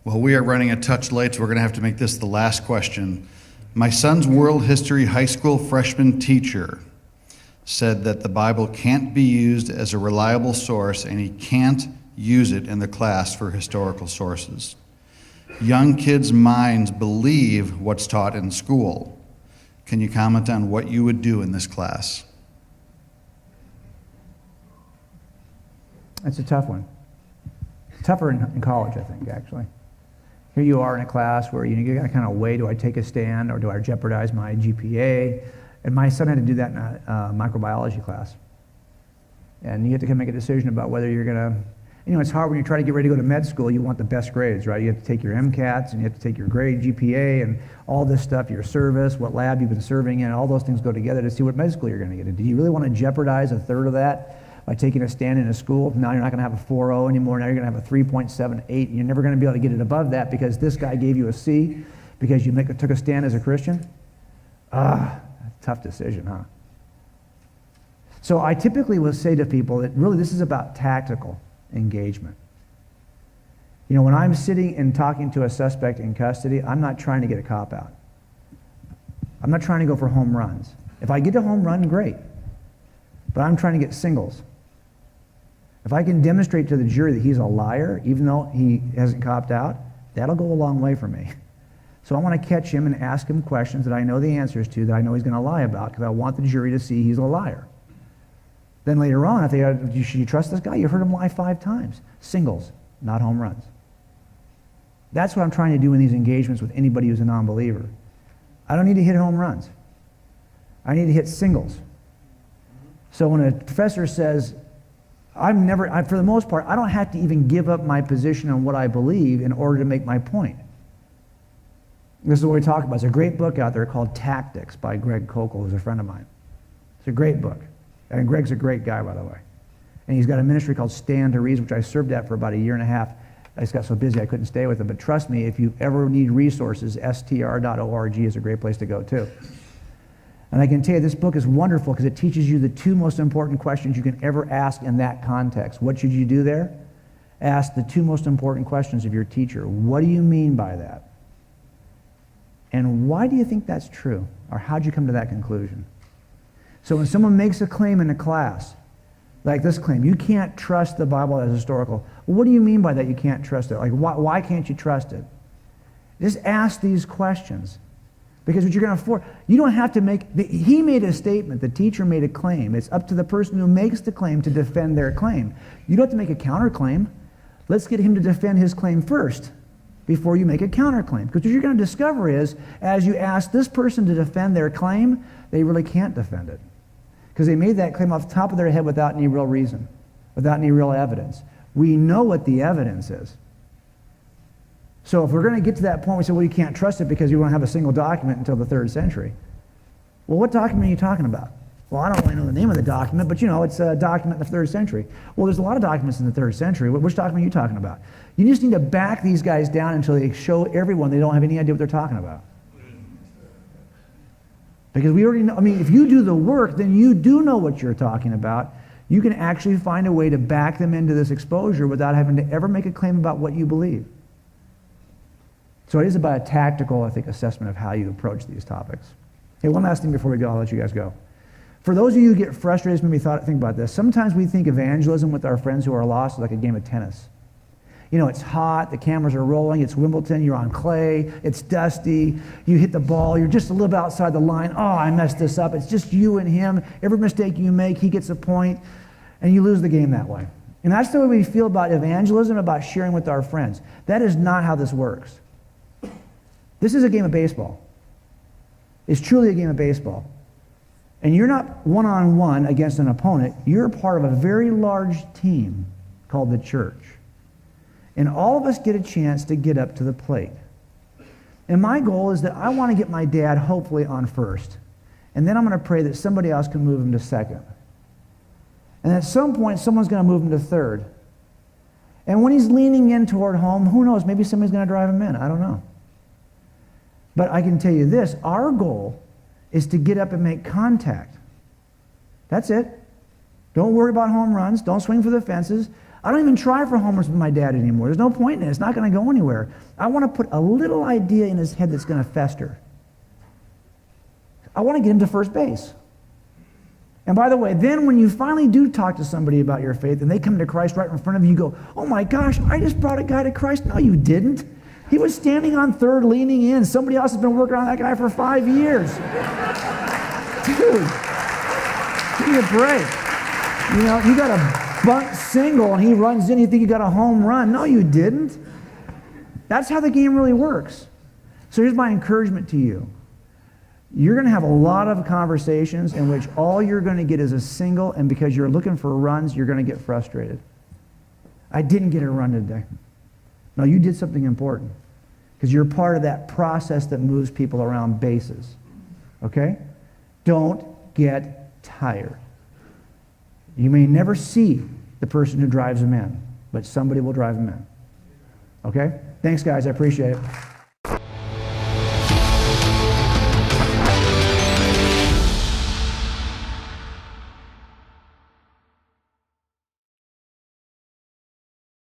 Well, we are running a touch late, so we're going to have to make this the last question. My son's world history high school freshman teacher said that the Bible can't be used as a reliable source, and he can't use it in the class for historical sources. Young kids' minds believe what's taught in school. Can you comment on what you would do in this class? That's a tough one. Tougher in college, I think, actually. Here you are in a class where you got to kind of weigh, do I take a stand or do I jeopardize my GPA? And my son had to do that in a microbiology class. And you have to kind of make a decision about whether you're going to, it's hard when you try to get ready to go to med school, you want the best grades, right? You have to take your MCATs and you have to take your grade, GPA, and all this stuff, your service, what lab you've been serving in, all those things go together to see what med school you're going to get into. Do you really want to jeopardize a third of that by taking a stand in a school? Now you're not going to have a 4.0 anymore, now you're going to have a 3.78, and you're never going to be able to get it above that because this guy gave you a C because you took a stand as a Christian? Tough decision, huh? So I typically will say to people that really this is about tactical engagement. When I'm sitting and talking to a suspect in custody, I'm not trying to get a cop out. I'm not trying to go for home runs. If I get a home run, great. But I'm trying to get singles. If I can demonstrate to the jury that he's a liar, even though he hasn't copped out, that'll go a long way for me. So I want to catch him and ask him questions that I know the answers to, that I know he's going to lie about, because I want the jury to see he's a liar. Then later on, if they go, should you trust this guy? You heard him lie 5 times. Singles, not home runs. That's what I'm trying to do in these engagements with anybody who's a non-believer. I don't need to hit home runs. I need to hit singles. So when a professor says, for the most part, I don't have to even give up my position on what I believe in order to make my point. This is what we talk about. There's a great book out there called Tactics by Greg Koukl, who's a friend of mine. It's a great book. And Greg's a great guy, by the way. And he's got a ministry called Stand to Reason, which I served at for about 1.5 years. I just got so busy I couldn't stay with him. But trust me, if you ever need resources, str.org is a great place to go too. And I can tell you this book is wonderful because it teaches you the 2 most important questions you can ever ask in that context. What should you do there? Ask the 2 most important questions of your teacher. What do you mean by that? And why do you think that's true? Or how'd you come to that conclusion? So when someone makes a claim in a class, like this claim, you can't trust the Bible as historical. Well, what do you mean by that you can't trust it? Like, why can't you trust it? Just ask these questions. Because what you're going to you don't have to he made a statement, the teacher made a claim. It's up to the person who makes the claim to defend their claim. You don't have to make a counterclaim. Let's get him to defend his claim first before you make a counterclaim. Because what you're going to discover is, as you ask this person to defend their claim, they really can't defend it. Because they made that claim off the top of their head without any real reason, without any real evidence. We know what the evidence is. So if we're going to get to that point, we say, well, you can't trust it because you won't have a single document until the 3rd century. Well, what document are you talking about? Well, I don't really know the name of the document, but it's a document in the 3rd century. Well, there's a lot of documents in the 3rd century. Which document are you talking about? You just need to back these guys down until they show everyone they don't have any idea what they're talking about. Because we already know, if you do the work, then you do know what you're talking about. You can actually find a way to back them into this exposure without having to ever make a claim about what you believe. So it is about a tactical, I think, assessment of how you approach these topics. Hey, one last thing before we go, I'll let you guys go. For those of you who get frustrated, maybe think about this. Sometimes we think evangelism with our friends who are lost is like a game of tennis. It's hot, the cameras are rolling, it's Wimbledon, you're on clay, it's dusty, you hit the ball, you're just a little bit outside the line, oh, I messed this up, it's just you and him, every mistake you make, he gets a point, and you lose the game that way. And that's the way we feel about evangelism, about sharing with our friends. That is not how this works. This is a game of baseball. It's truly a game of baseball. And you're not one-on-one against an opponent, you're part of a very large team called the church. And all of us get a chance to get up to the plate. And my goal is that I want to get my dad hopefully on first. And then I'm going to pray that somebody else can move him to second. And at some point, someone's going to move him to third. And when he's leaning in toward home, who knows, maybe somebody's going to drive him in. I don't know. But I can tell you this, our goal is to get up and make contact. That's it. Don't worry about home runs. Don't swing for the fences. I don't even try for home runs with my dad anymore. There's no point in it. It's not going to go anywhere. I want to put a little idea in his head that's going to fester. I want to get him to first base. And by the way, then when you finally do talk to somebody about your faith and they come to Christ right in front of you, you go, oh my gosh, I just brought a guy to Christ. No, you didn't. He was standing on third, leaning in. Somebody else has been working on that guy for 5 years. Dude, give me a break. You know, you got a bunt single and he runs in, you think you got a home run. No, you didn't. That's how the game really works. So here's my encouragement to you. You're going to have a lot of conversations in which all you're going to get is a single, and because you're looking for runs, you're going to get frustrated. I didn't get a run today. No, you did something important because you're part of that process that moves people around bases. Okay? Don't get tired. You may never see the person who drives them in, but somebody will drive them in. Okay? Thanks, guys. I appreciate it.